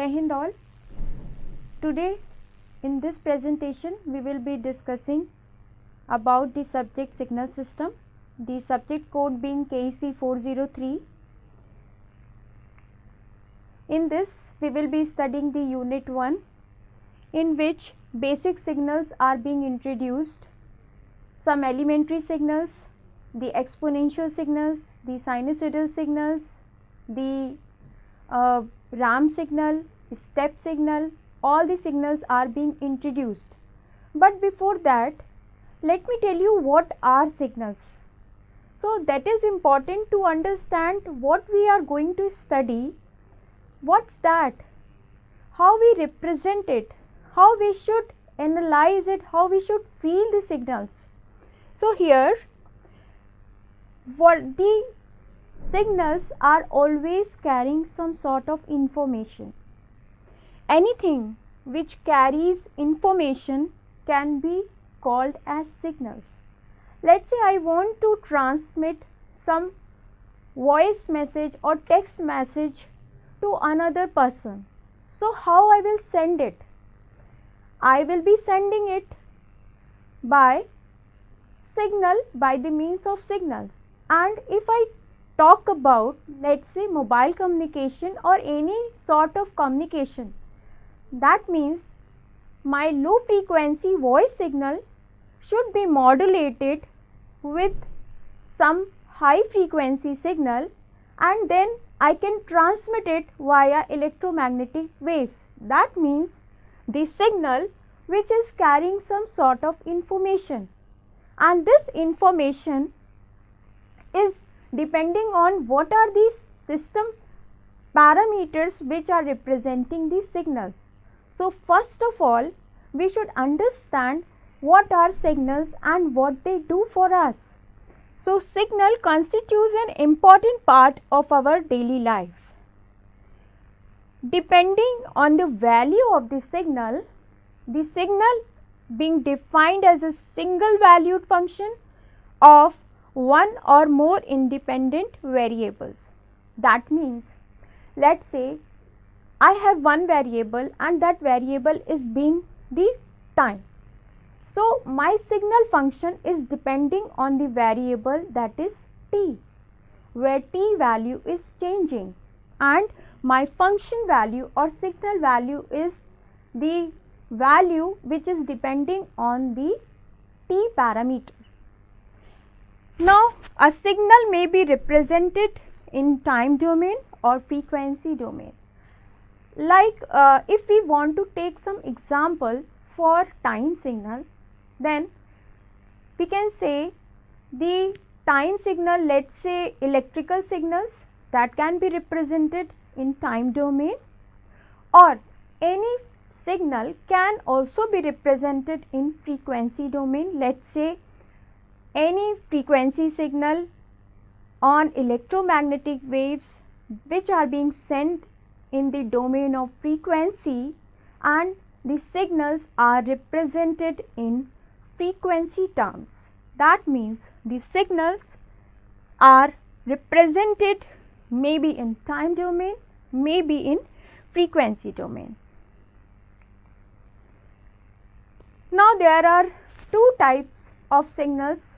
Jai Hind all. Today in this presentation we will be discussing about the subject signal system, the subject code being KEC 403. In this we will be studying the unit 1, in which basic signals are being introduced, some elementary signals, the exponential signals, the sinusoidal signals, the ramp signal, step signal, all the signals are being introduced. But before that, let me tell you what are signals. So that is important to understand what we are going to study. What's that? How we represent it, how we should analyze it, how we should feel the signals. So here, what the signals are always carrying some sort of information. Anything which carries information can be called as signals. Let's say I want to transmit some voice message or text message to another person. So how I will send it? I will be sending it by signal, by the means of signals. And if I talk about, let's say, mobile communication or any sort of communication, that means my low frequency voice signal should be modulated with some high frequency signal, and then I can transmit it via electromagnetic waves. That means the signal which is carrying some sort of information, and this information is depending on what are the system parameters which are representing the signals. So first of all, we should understand what are signals and what they do for us. So signal constitutes an important part of our daily life. Depending on the value of the signal being defined as a single valued function of one or more independent variables. That means, let's say I have one variable and that variable is being the time. So my signal function is depending on the variable that is t, where t value is changing, and my function value or signal value is the value which is depending on the t parameter. Now a signal may be represented in time domain or frequency domain. Like if we want to take some example for time signal, then we can say the time signal, let's say electrical signals, that can be represented in time domain, or any signal can also be represented in frequency domain. Let's say any frequency signal on electromagnetic waves which are being sent in the domain of frequency, and the signals are represented in frequency terms. That means the signals are represented maybe in time domain, maybe in frequency domain. Now there are two types of signals.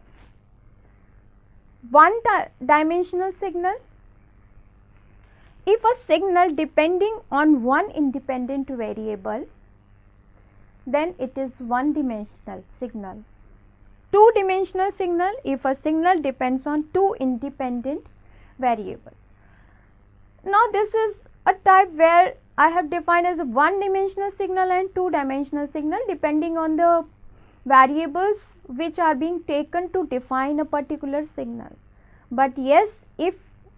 One dimensional signal. If a signal depending on one independent variable, then it is one dimensional signal. Two dimensional signal, if a signal depends on two independent variables. Now this is a type where I have defined as a one dimensional signal and two dimensional signal depending on the variables which are being taken to define a particular signal. But yes, if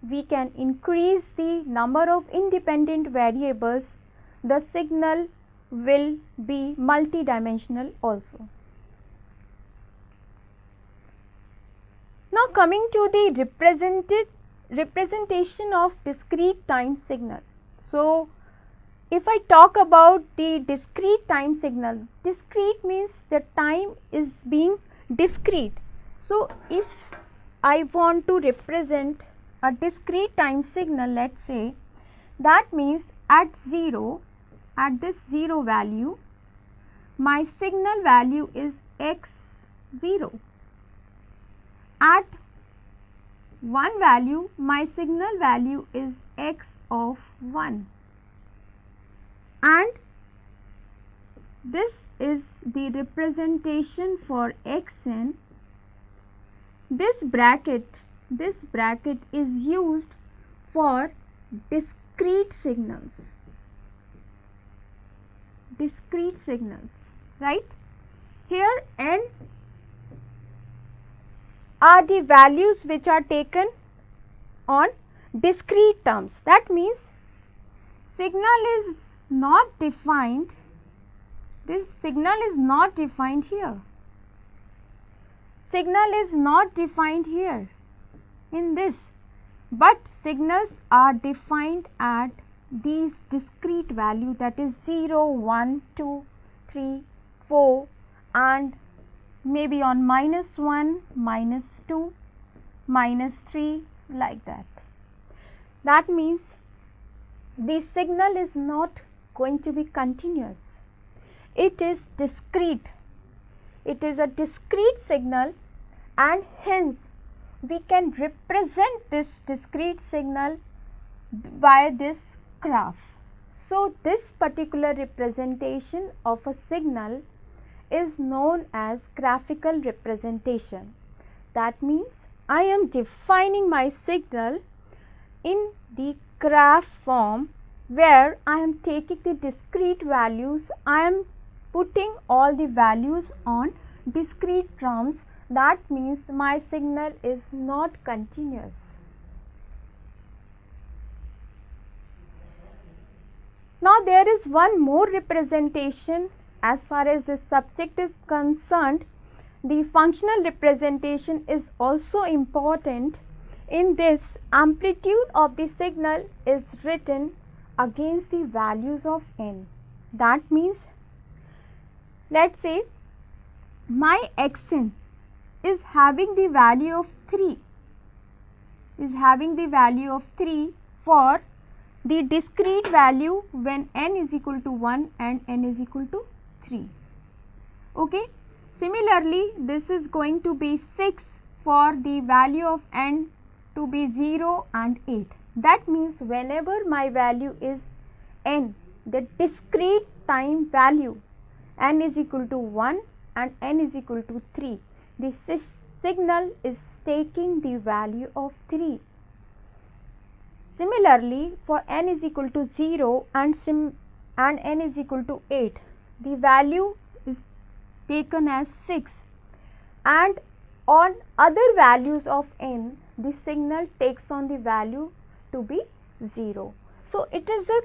we can increase the number of independent variables, the signal will be multidimensional also. Now coming to the representation of discrete time signal. So if I talk about the discrete time signal, discrete means the time is being discrete. So if I want to represent a discrete time signal, let's say, that means at 0 at this 0 value, my signal value is x0. At 1 value, my signal value is x of 1, and this is the representation for xn. This bracket is used for discrete signals, right? Here n are the values which are taken on discrete terms. That means signal is not defined, this signal is not defined here. Signal is not defined here in this, but signals are defined at these discrete values, that is 0, 1, 2, 3, 4 and maybe on -1, -2, -3, like that. That means the signal is not going to be continuous, it is discrete. It is a discrete signal, and hence we can represent this discrete signal by this graph. So, this particular representation of a signal is known as graphical representation. That means I am defining my signal in the graph form, where I am taking the discrete values, I am putting all the values on discrete terms. That means my signal is not continuous. Now, there is one more representation as far as this subject is concerned. The functional representation is also important. In this, amplitude of the signal is written against the values of n. That means, let us say my xn is having the value of 3, for the discrete value when n is equal to 1 and n is equal to 3. Okay. Similarly, this is going to be 6 for the value of n to be 0 and 8. That means whenever my value is n, the discrete time value n is equal to 1 and n is equal to 3, the signal is taking the value of 3. Similarly, for n is equal to 0 and n is equal to 8, the value is taken as 6, and on other values of n, the signal takes on the value to be 0. So, it is a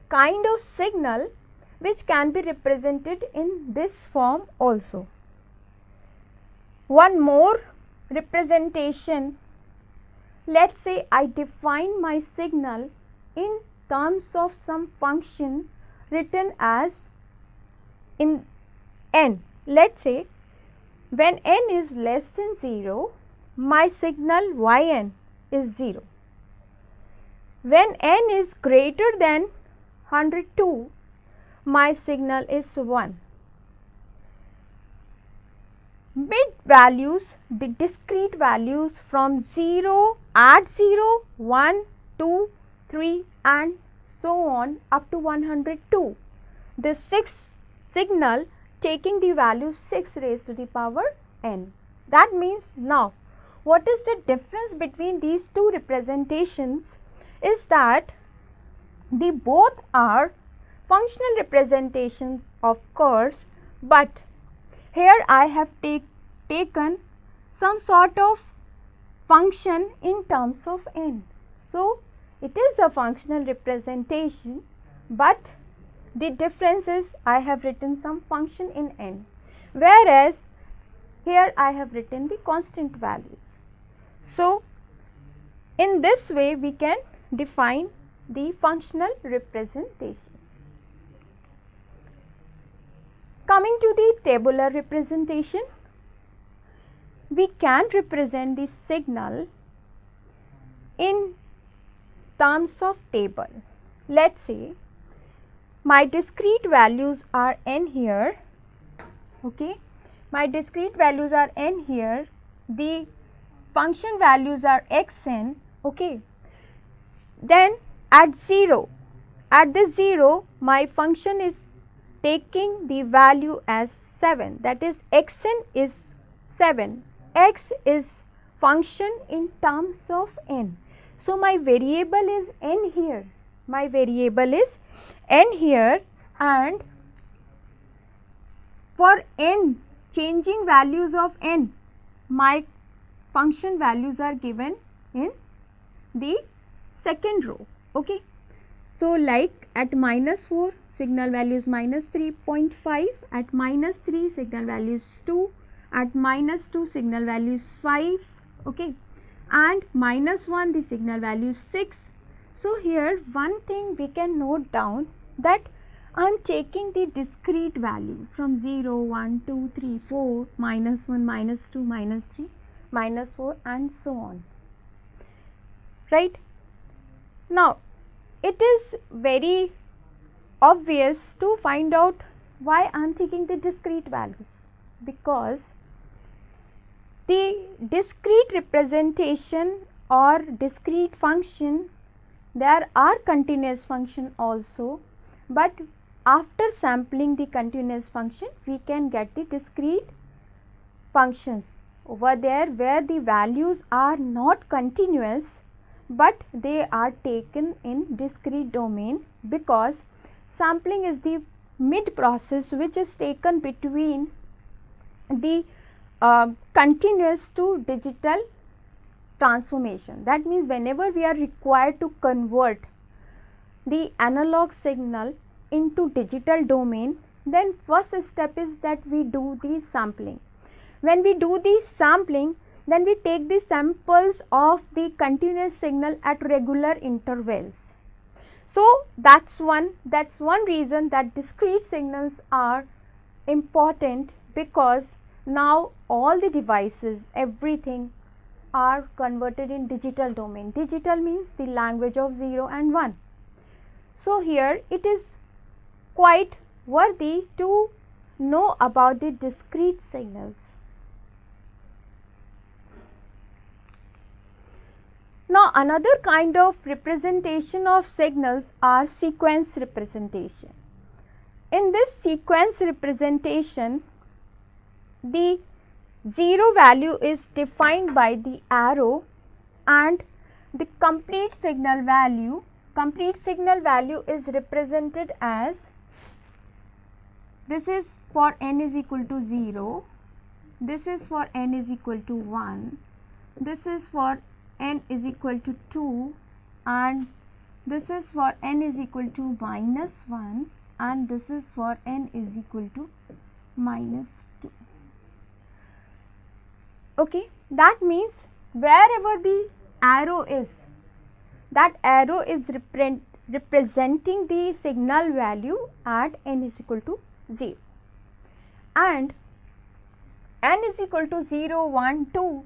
kind of signal which can be represented in this form also. One more representation, let us say I define my signal in terms of some function written as in n. Let us say when n is less than 0, my signal yn is 0. When n is greater than 102, my signal is 1. Mid values, the discrete values from 0, at 0, 1, 2, 3 and so on up to 102. The sixth signal taking the value 6 raised to the power n. That means now what is the difference between these two representations is that they both are functional representations of course, but here I have taken some sort of function in terms of n. So, it is a functional representation, but the difference is I have written some function in n, whereas here I have written the constant values. So, in this way we can define the functional representation. Coming to the tabular representation, we can represent the signal in terms of table. Let us say my discrete values are n here, okay, my discrete values are n here, the function values are xn, okay. Then at 0, at this 0 my function is taking the value as 7, that is xn is 7, x is function in terms of n. So, my variable is n here, my variable is n here, and for n changing values of n, my function values are given in the second row, okay. So, like at -4 signal value is -3.5, at -3 signal value is 2, at -2 signal value is 5, okay, and -1 the signal value is 6. So, here one thing we can note down that I am taking the discrete value from 0, 1, 2, 3, 4, -1, -2, -3, -4 and so on, right. Now, it is very obvious to find out why I am taking the discrete values, because the discrete representation or discrete function, there are continuous function also, but after sampling the continuous function we can get the discrete functions over there where the values are not continuous, but they are taken in discrete domain, because sampling is the mid process which is taken between the continuous to digital transformation. That means whenever we are required to convert the analog signal into digital domain, then first step is that we do the sampling. When we do the sampling, then we take the samples of the continuous signal at regular intervals. So, that's one reason that discrete signals are important, because now all the devices, everything are converted in digital domain. Digital means the language of 0 and 1. So, here it is quite worthy to know about the discrete signals. Now, another kind of representation of signals are sequence representation. In this sequence representation, the 0 value is defined by the arrow, and the complete signal value is represented as, this is for n is equal to 0, this is for n is equal to 1, this is for n is equal to 2, and this is for n is equal to -1, and this is for n is equal to -2. Okay, that means wherever the arrow is, that arrow is representing the signal value at n is equal to 0, and n is equal to 0, 1, 2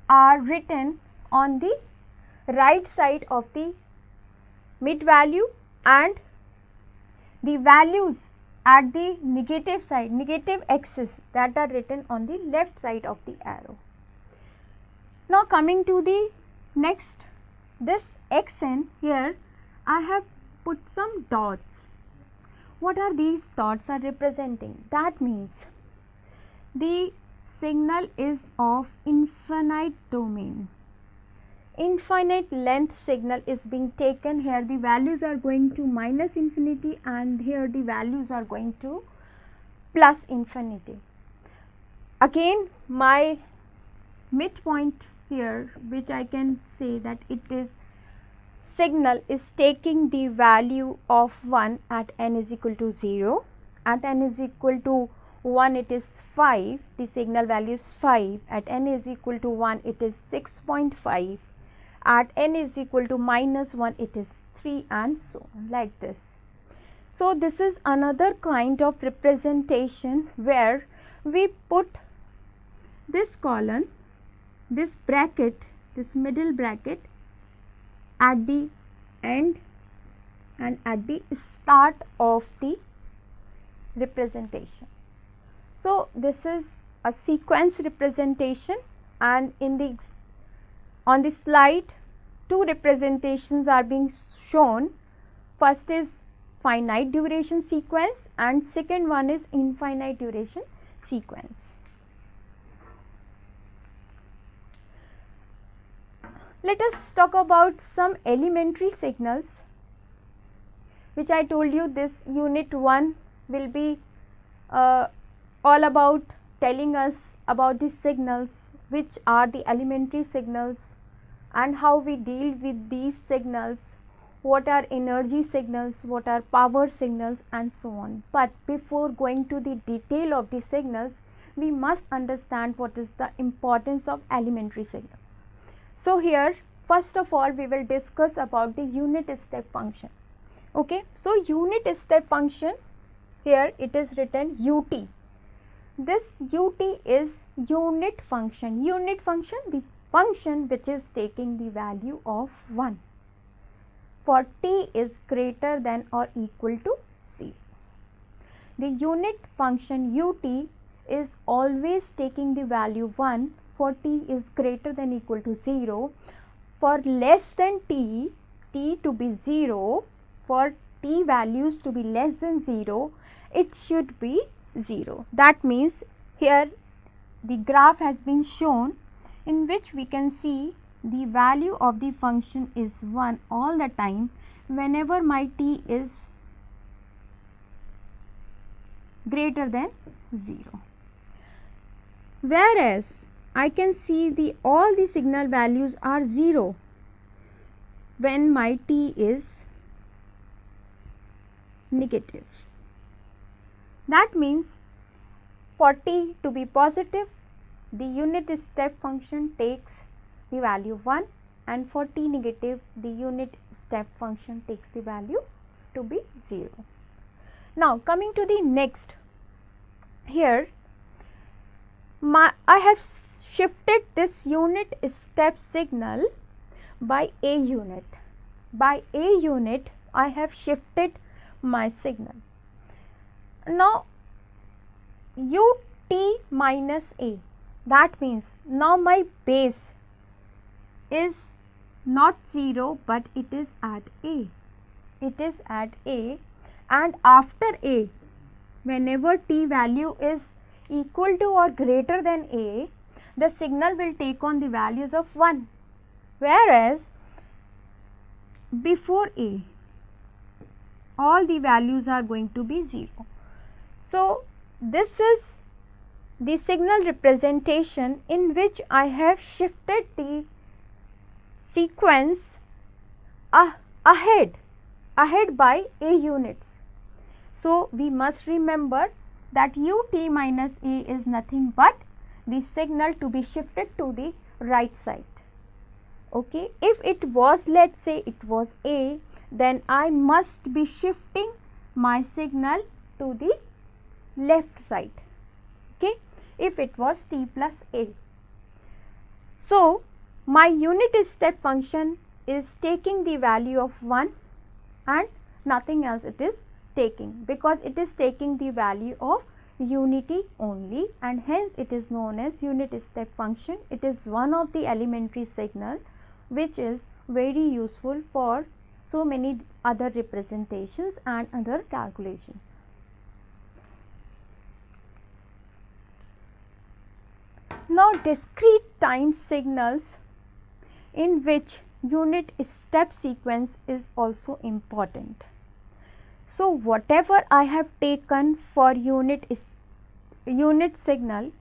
are written on the right side of the mid value, and the values at the negative side, negative axis, that are written on the left side of the arrow. Now, coming to the next, this xn, here I have put some dots. What are these dots are representing? That means the signal is of infinite domain. Infinite length signal is being taken. Here the values are going to -infinity, and here the values are going to +infinity. Again, my midpoint here, which I can say that it is signal is taking the value of 1 at n is equal to 0, at n is equal to 1 it is 5, the signal value is 5, at n is equal to 1 it is 6.5, at n is equal to -1 it is 3, and so on, like this. So, this is another kind of representation where we put this column, this bracket, this middle bracket at the end and at the start of the representation. So this is a sequence representation, and on the slide two representations are being shown. First is finite duration sequence and second one is infinite duration sequence. Let us talk about some elementary signals, which I told you this unit 1 will be all about telling us about the signals, which are the elementary signals and how we deal with these signals, what are energy signals, what are power signals and so on. But before going to the detail of the signals, we must understand what is the importance of elementary signals. So here first of all we will discuss about the unit step function. Okay, so unit step function, here it is written UT. This UT is unit function. Unit function, the function which is taking the value of 1 for t is greater than or equal to 0. The unit function UT is always taking the value 1 for t is greater than equal to 0. For less than t, t to be 0, for t values to be less than 0, it should be 0. That means here the graph has been shown in which we can see the value of the function is 1 all the time whenever my t is greater than 0. Whereas I can see all the signal values are 0 when my t is negative. That means for t to be positive, the unit step function takes the value 1, and for t negative, the unit step function takes the value to be 0. Now coming to the next, here I have shifted this unit step signal by a unit. By a unit I have shifted my signal. Now ut minus a, that means now my base is not 0 but it is at a. It is at a, and after a, whenever t value is equal to or greater than a, the signal will take on the values of 1, whereas before a all the values are going to be 0. So this is the signal representation in which I have shifted the sequence ahead by a units. So we must remember that ut minus a is nothing but the signal to be shifted to the right side. Okay, if it was, let's say it was a, then I must be shifting my signal to the left side. Okay, if it was t plus a. So my unit step function is taking the value of 1 and nothing else it is taking, because it is taking the value of unity only, and hence it is known as unit step function. It is one of the elementary signal which is very useful for so many other representations and other calculations. Now discrete time signals in which unit step sequence is also important. So whatever I have taken for unit signal,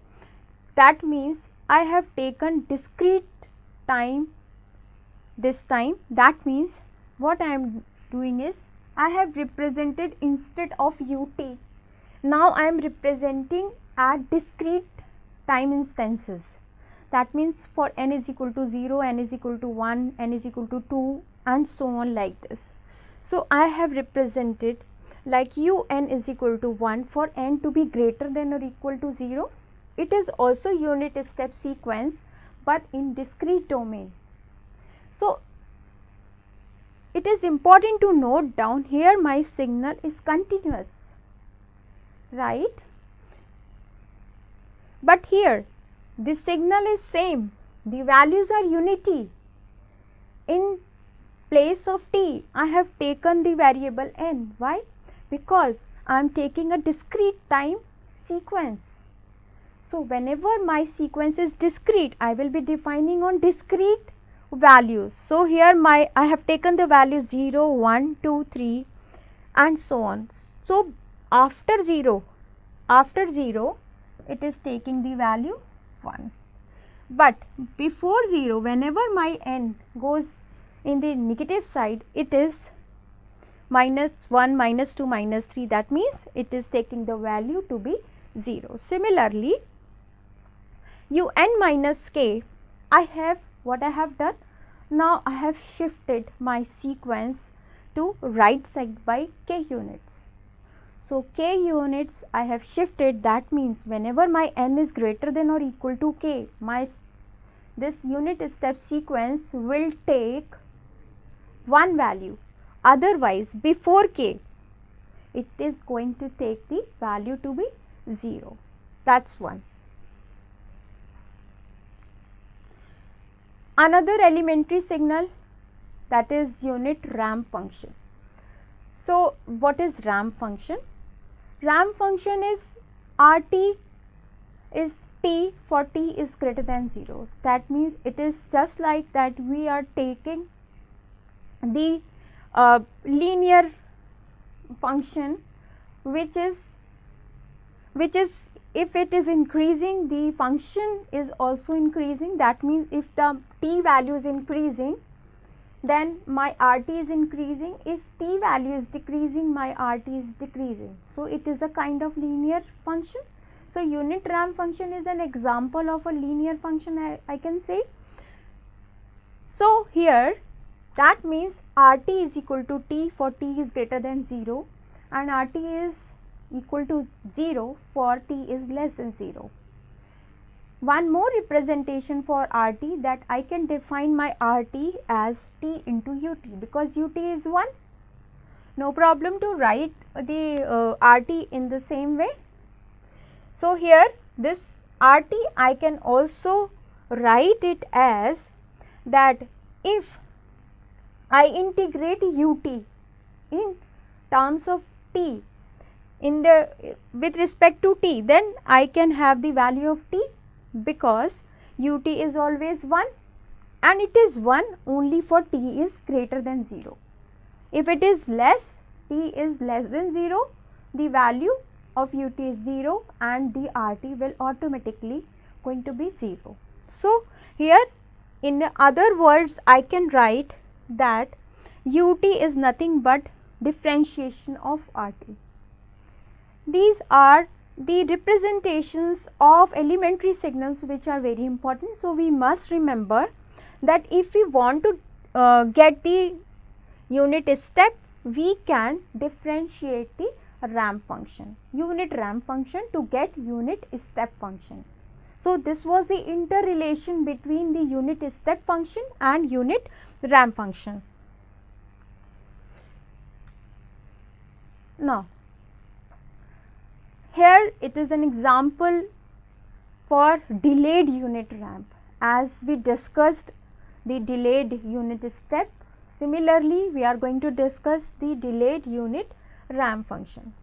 that means I have taken discrete time this time. That means what I am doing is I have represented instead of ut, now I am representing at discrete time instances. That means for n is equal to 0, n is equal to 1, n is equal to 2 and so on like this. So I have represented like un is equal to 1 for n to be greater than or equal to 0. It is also unit step sequence but in discrete domain. So it is important to note down here my signal is continuous, right? But here this signal is same, the values are unity. In place of t, I have taken the variable n. Why? Because I am taking a discrete time sequence. So, whenever my sequence is discrete, I will be defining on discrete values. So, here I have taken the value 0, 1, 2, 3 and so on. So, after 0 it is taking the value 1. But before 0, whenever my n goes in the negative side, it is minus 1, minus 2, minus 3. That means it is taking the value to be 0. Similarly, un minus k, what I have done? Now I have shifted my sequence to right side by k units. So, k units I have shifted, that means whenever my n is greater than or equal to k, this unit step sequence will take one value. Otherwise, before k, it is going to take the value to be 0. That is one. Another elementary signal, that is unit ramp function. So, what is ramp function? Ramp function is RT is t for t is greater than 0. That means it is just like that we are taking the linear function which is if it is increasing, the function is also increasing. That means if the t value is increasing, then my RT is increasing. If t value is decreasing, my RT is decreasing. So, it is a kind of linear function. So, unit ramp function is an example of a linear function, I can say. So, here that means RT is equal to t for t is greater than 0 and RT is equal to 0 for t is less than 0. One more representation for RT, that I can define my RT as t into ut, because ut is 1. No problem to write the RT in the same way. So, here this RT I can also write it as that if I integrate ut in terms of t with respect to t, then I can have the value of t, because ut is always 1 and it is 1 only for t is greater than 0. If it is less, t is less than 0, the value of ut is 0 and the RT will automatically going to be 0. So, here in other words I can write that ut is nothing but differentiation of RT. These are the representations of elementary signals which are very important. So, we must remember that if we want to get the unit step, we can differentiate the ramp function, unit ramp function, to get unit step function. So, this was the interrelation between the unit step function and unit ramp function. Now, here it is an example for delayed unit ramp. As we discussed the delayed unit step, similarly we are going to discuss the delayed unit ramp function.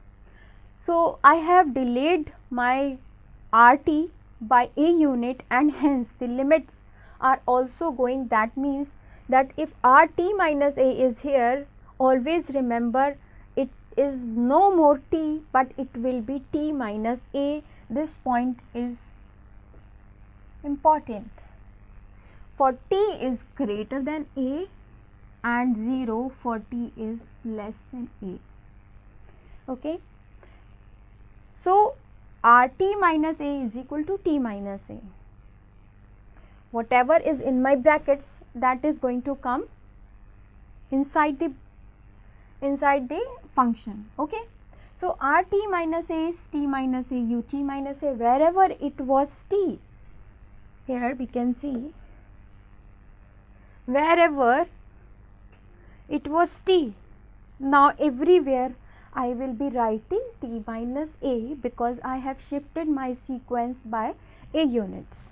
So, I have delayed my RT by a unit and hence the limits are also going. That means that if RT minus a is here, always remember it is no more t, but it will be t minus a. This point is important. For t is greater than a and 0 for t is less than a. Okay. So, RT minus a is equal to t minus a. Whatever is in my brackets, that is going to come inside the function. Okay. So, RT minus a is t minus a, ut minus a, wherever it was t. Here we can see wherever it was t. Now everywhere I will be writing t minus a because I have shifted my sequence by a units.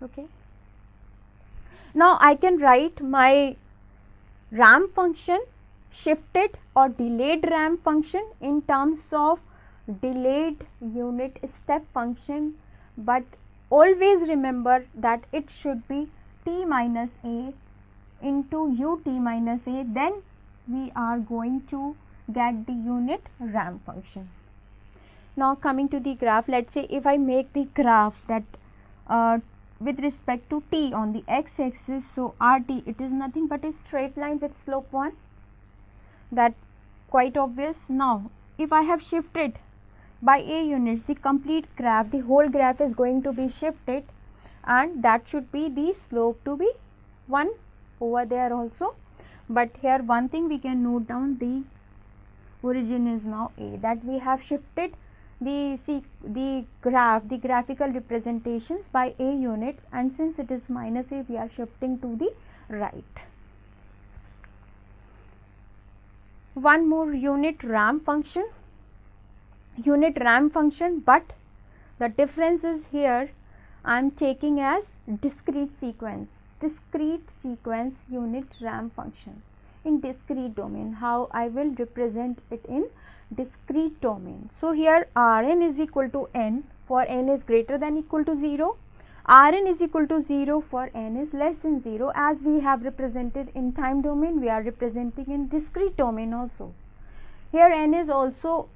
Okay. Now I can write my ramp function, shifted or delayed ramp function in terms of delayed unit step function, but always remember that it should be t minus a into ut minus a, then we are going to get the unit ramp function. Now coming to the graph, let's say if I make the graph that with respect to t on the x axis, so rt, it is nothing but a straight line with slope 1, that quite obvious. Now if I have shifted by a units the complete graph, the whole graph is going to be shifted, and that should be the slope to be 1 over there also. But here one thing we can note down, the origin is now a, that we have shifted the graph, the graphical representations by a units, and since it is minus a, we are shifting to the right. One more, unit ramp function. Unit ramp function, but the difference is here I am taking as discrete sequence unit ramp function in discrete domain. How I will represent it in discrete domain? So here Rn is equal to n for n is greater than equal to 0, Rn is equal to 0 for n is less than 0. As we have represented in time domain, we are representing in discrete domain also. Here n is also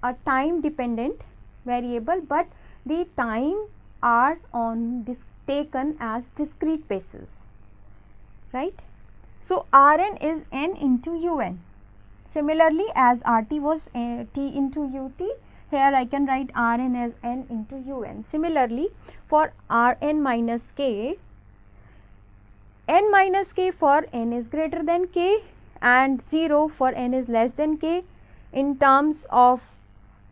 a time dependent variable, but the time are on this taken as discrete basis, right? So Rn is n into un. Similarly, as Rt was t into ut, here I can write Rn as n into un. Similarly, for Rn minus k, n minus k for n is greater than k and 0 for n is less than k. In terms of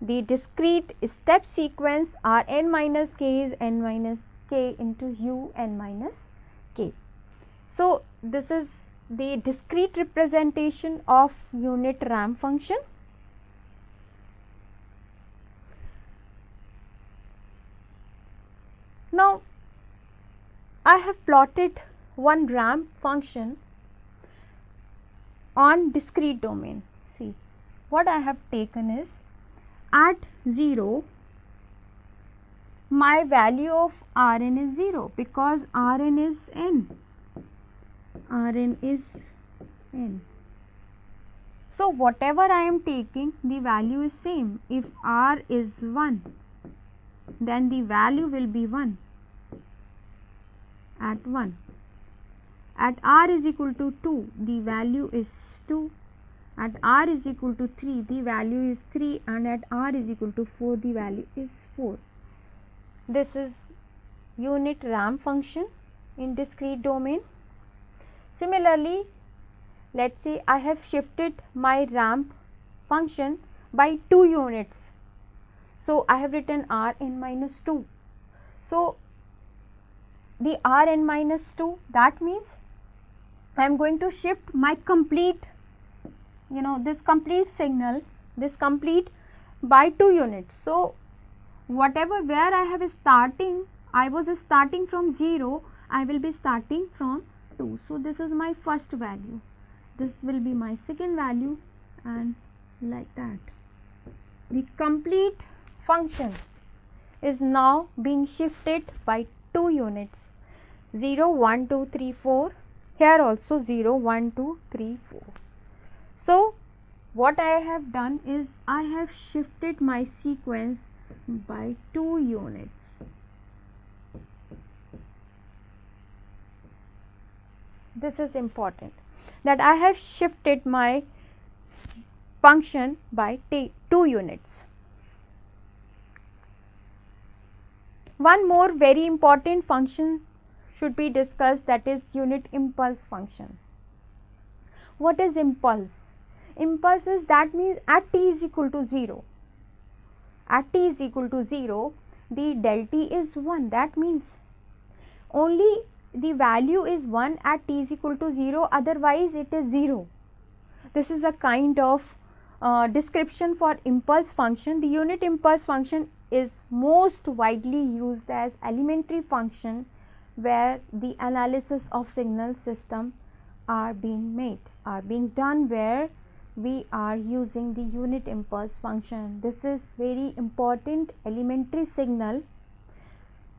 the discrete step sequence, Rn minus k is n minus k into un minus k. So this is the discrete representation of unit ramp function. Now I have plotted one ramp function on discrete domain. See, what I have taken is, at 0 my value of Rn is 0 because Rn is n. Rn is n. So whatever I am taking, the value is same. If R is 1, then the value will be 1 at 1. At R is equal to 2, the value is 2. At R is equal to 3, the value is 3, and at R is equal to 4, the value is 4. This is unit ramp function in discrete domain. Similarly, let us say I have shifted my ramp function by 2 units. So I have written Rn minus 2. So the Rn minus 2, that means I am going to shift my complete, this complete signal, this complete by 2 units. So whatever where I have starting, I was starting from 0, I will be starting from 2. So this is my first value, this will be my second value, and like that. The complete function is now being shifted by 2 units, 0, 1, 2, 3, 4. Here also 0, 1, 2, 3, 4. So what I have done is I have shifted my sequence by 2 units. This is important, that I have shifted my function by 2 units. One more very important function should be discussed, that is unit impulse function. What is impulse? Impulse is, that means at t is equal to 0. At t is equal to 0, the del t is 1. That means only the value is 1 at t is equal to 0, otherwise it is 0. This is a kind of description for impulse function. The unit impulse function is most widely used as elementary function where the analysis of signal system are being done where we are using the unit impulse function. This is very important elementary signal,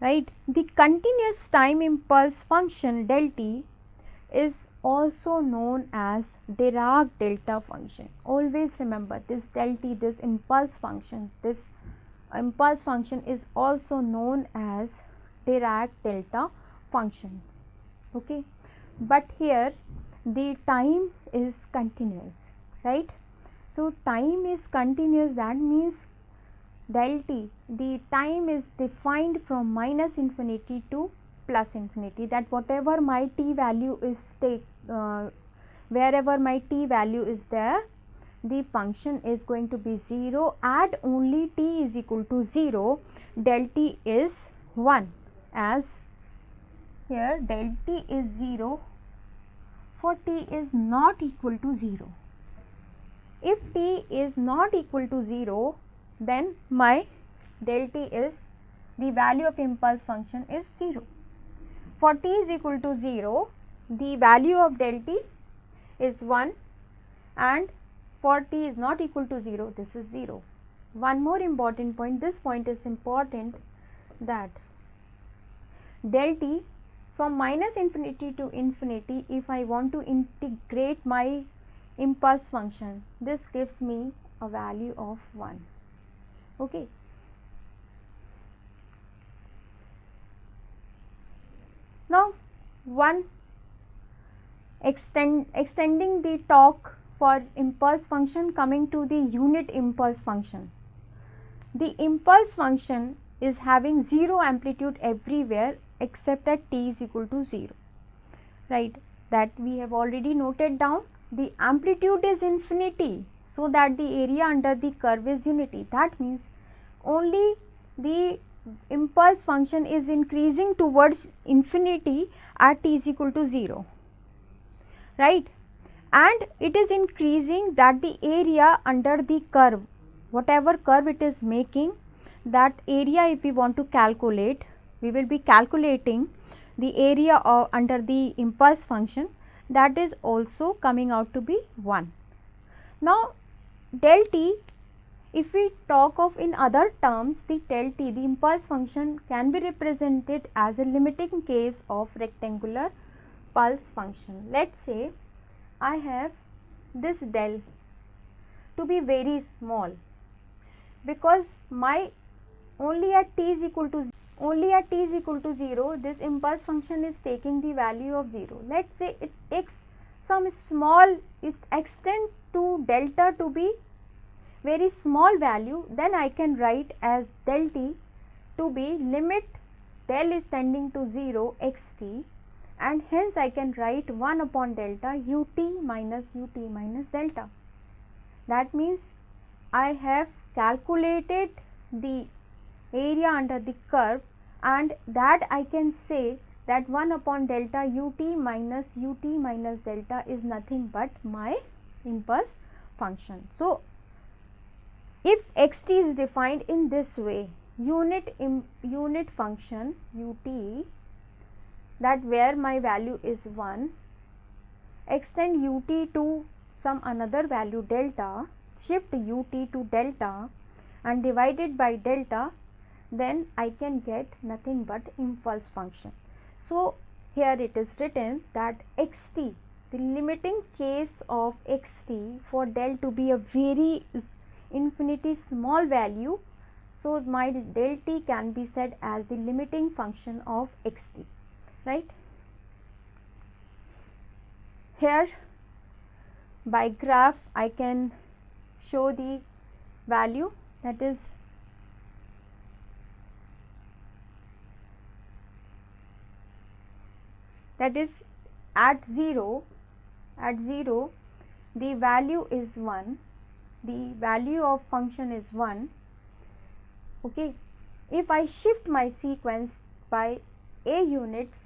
right? The continuous time impulse function del t is also known as Dirac delta function. Always remember this del t, this impulse function is also known as Dirac delta function. Okay, but here the time is continuous, right? So time is continuous, that means del t, the time is defined from minus infinity to plus infinity, that whatever my t value is wherever my t value is there, the function is going to be 0 at only t is equal to 0, del t is 1, as here del t is 0 for t is not equal to 0. If t is not equal to 0, then my del t is, the value of impulse function is 0. For t is equal to 0, the value of del t is 1, and for t is not equal to 0, this is 0. One more important point, this point is important, that del t from minus infinity to infinity, if I want to integrate my impulse function, this gives me a value of 1. Okay. Now, extending the talk for impulse function, coming to the unit impulse function. The impulse function is having 0 amplitude everywhere except at t is equal to 0, right? That we have already noted down. The amplitude is infinity, so that the area under the curve is unity. That means only the impulse function is increasing towards infinity at t is equal to 0, right? And it is increasing that the area under the curve, whatever curve it is making, that area if we want to calculate, we will be calculating the area under the impulse function, that is also coming out to be 1. Now, del t, if we talk of in other terms, the del t, the impulse function can be represented as a limiting case of rectangular pulse function. Let us say I have this del to be very small, because my only at t is equal to 0, this impulse function is taking the value of 0. Let us say it takes some small, it extends to delta to be very small value, then I can write as del t to be limit del is tending to 0 xt, and hence I can write 1 upon delta ut minus delta. That means I have calculated the area under the curve, and that I can say that 1 upon delta ut minus delta is nothing but my impulse function. So, if xt is defined in this way, unit function ut, that where my value is 1, extend ut to some another value delta, shift ut to delta and divided by delta, then I can get nothing but impulse function. So, here it is written that xt, the limiting case of xt for del to be a very infinity small value, so my del t can be said as the limiting function of xt, right? Here by graph I can show the value, that is at 0 the value is 1, the value of function is 1. Okay, if I shift my sequence by a units,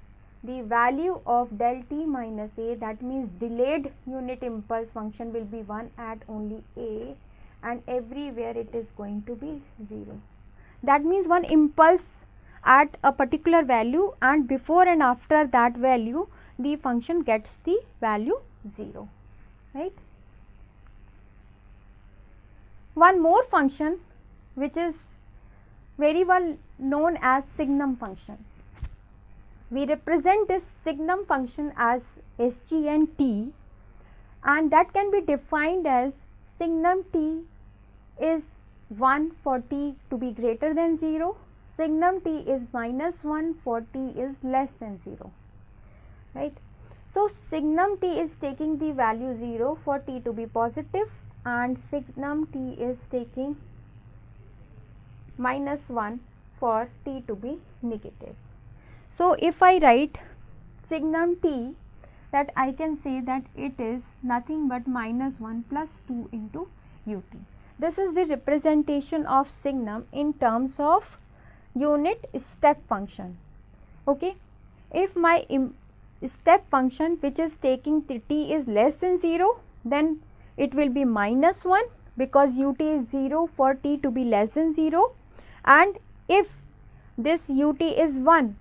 the value of del t minus a, that means delayed unit impulse function will be 1 at only a, and everywhere it is going to be 0. That means one impulse at a particular value, and before and after that value the function gets the value 0, right. One more function which is very well known as signum function. We represent this signum function as SGN t, and that can be defined as signum t is 1 for t to be greater than 0, signum t is minus 1 for t is less than 0, right. So, signum t is taking the value 0 for t to be positive, and signum t is taking minus 1 for t to be negative. So, if I write signum t, that I can say that it is nothing but minus 1 plus 2 into ut. This is the representation of signum in terms of unit step function. Okay. If my step function which is taking the t is less than 0, then it will be minus 1 because ut is 0 for t to be less than 0, and if this ut is 1,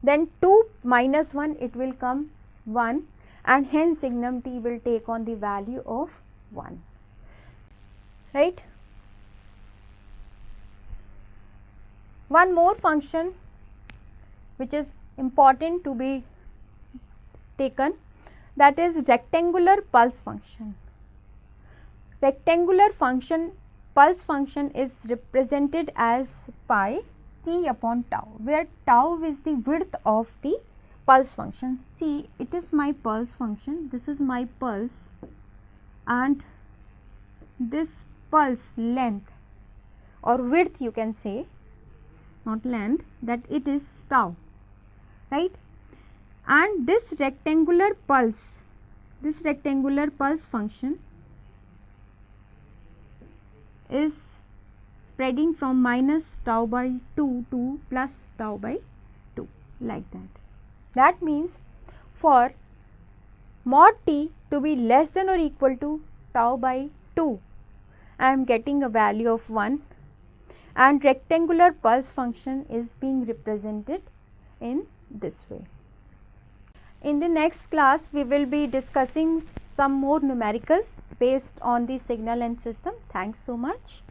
then 2 minus 1 it will come 1, and hence signum t will take on the value of 1, right. One more function which is important to be taken, that is rectangular pulse function. Rectangular function pulse function is represented as pi t upon tau, where tau is the width of the pulse function. See, it is my pulse function, this is my pulse, and this pulse length or width you can say, not length, that it is tau, right. And this rectangular pulse function is spreading from minus tau by 2 to plus tau by 2, like that. That means for mod t to be less than or equal to tau by 2, I am getting a value of 1, and rectangular pulse function is being represented in this way. In the next class, we will be discussing some more numericals based on the signal and system. Thanks so much.